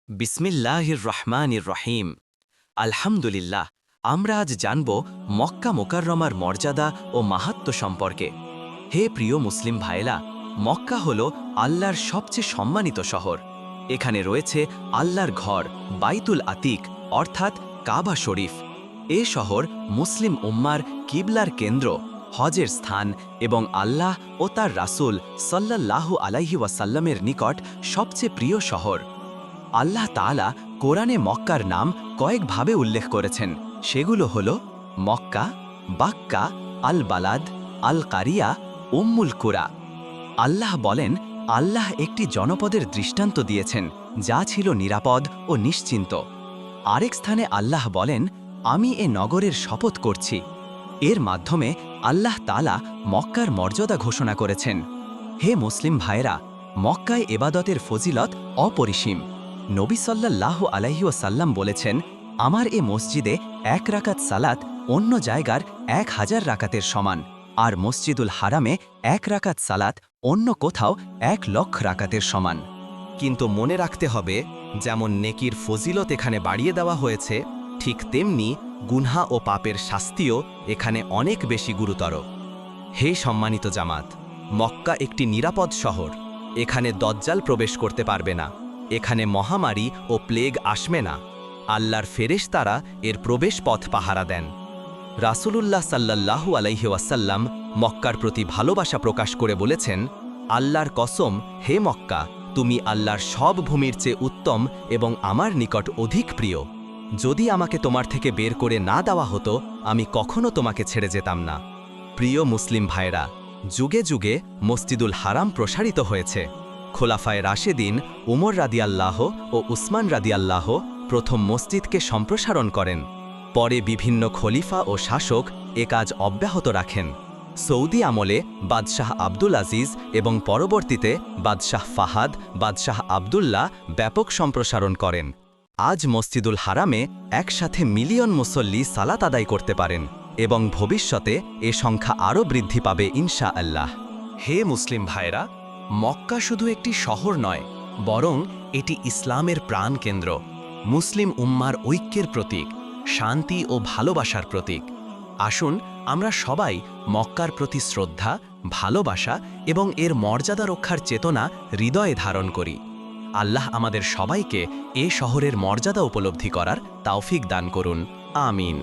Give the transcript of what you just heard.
বিসমিল্লাহির রহমানির রহিম। আলহামদুলিল্লাহ, আমরা আজ জানব মক্কা মোকাররমার মর্যাদা ও মাহাত্ম্য সম্পর্কে। হে প্রিয় মুসলিম ভাইরা, মক্কা হল আল্লাহর সবচেয়ে সম্মানিত শহর। এখানে রয়েছে আল্লাহর ঘর বাইতুল আতিক অর্থাৎ কাবা শরীফ। এ শহর মুসলিম উম্মার কিবলার কেন্দ্র, হজের স্থান এবং আল্লাহ ও তার রাসূল সাল্লাল্লাহু আলাইহি ওয়াসাল্লামের নিকট সবচেয়ে প্রিয় শহর। আল্লাহ তাআলা কোরআনে মক্কার নাম কয়েকভাবে উল্লেখ করেছেন। সেগুলো হল মক্কা, বাক্কা, আল বালাদ, আল কারিয়া, উম্মুল কুরা। আল্লাহ বলেন, আল্লাহ একটি জনপদের দৃষ্টান্ত দিয়েছেন যা ছিল নিরাপদ ও নিশ্চিন্ত। আরেক স্থানে আল্লাহ বলেন, আমি এ নগরের শপথ করছি। এর মাধ্যমে আল্লাহ তাআলা মক্কার মর্যাদা ঘোষণা করেছেন। হে মুসলিম ভাইরা, মক্কায় এবাদতের ফজিলত অপরিসীম। নবী সাল্লাল্লাহু আলাইহি ওয়াসাল্লাম বলেছেন, আমার এ মসজিদে 1 রাকাত সালাত অন্য জায়গার 1000 রাকাতের সমান, আর মসজিদুল হারামে 1 রাকাত সালাত অন্য কোথাও 1 লক্ষ রাকাতের সমান। কিন্তু মনে রাখতে হবে, যেমন নেকির ফজিলত এখানে বাড়িয়ে দেওয়া হয়েছে, ঠিক তেমনি গুনহা ও পাপের শাস্তিও এখানে অনেক বেশি গুরুতর। হে সম্মানিত জামাত, মক্কা একটি নিরাপদ শহর। এখানে দজ্জাল প্রবেশ করতে পারবে না। এখানে মহামারী ও প্লেগ আসবে না। আল্লাহর ফেরেশতারা এর প্রবেশ পথ পাহারা দেন। রাসূলুল্লাহ সাল্লাল্লাহু আলাইহি ওয়াসাল্লাম মক্কার প্রতি ভালোবাসা প্রকাশ করে বলেছেন, আল্লাহর কসম, হে মক্কা, তুমি আল্লাহর সব ভূমির চেয়ে উত্তম এবং আমার নিকট অধিক প্রিয়। যদি আমাকে তোমার থেকে বের করে না দেওয়া হতো, আমি কখনো তোমাকে ছেড়ে যেতাম না। প্রিয় মুসলিম ভাইরা, যুগে যুগে মসজিদুল হারাম প্রসারিত হয়েছে। খোলাফায়ে রাশেদিন উমর রাদিয়াল্লাহ ও উসমান রাদিয়াল্লাহ প্রথম মসজিদকে সম্প্রসারণ করেন। পরে বিভিন্ন খলিফা ও শাসক এ কাজ অব্যাহত রাখেন। সৌদি আমলে বাদশাহ আব্দুল আজিজ এবং পরবর্তীতে বাদশাহ ফাহাদ, বাদশাহ আবদুল্লাহ ব্যাপক সম্প্রসারণ করেন। আজ মসজিদুল হারামে একসাথে মিলিয়ন মুসল্লি সালাত আদায় করতে পারেন এবং ভবিষ্যতে এ সংখ্যা আরও বৃদ্ধি পাবে ইনশাআল্লাহ। হে মুসলিম ভাইরা, মক্কা শুধু একটি শহর নয়, বরং এটি ইসলামের প্রাণকেন্দ্র, মুসলিম উম্মার ঐক্যের প্রতীক, শান্তি ও ভালোবাসার প্রতীক। আসুন আমরা সবাই মক্কার প্রতি শ্রদ্ধা, ভালোবাসা এবং এর মর্যাদা রক্ষার চেতনা হৃদয়ে ধারণ করি। আল্লাহ আমাদের সবাইকে এ শহরের মর্যাদা উপলব্ধি করার তৌফিক দান করুন। আমিন।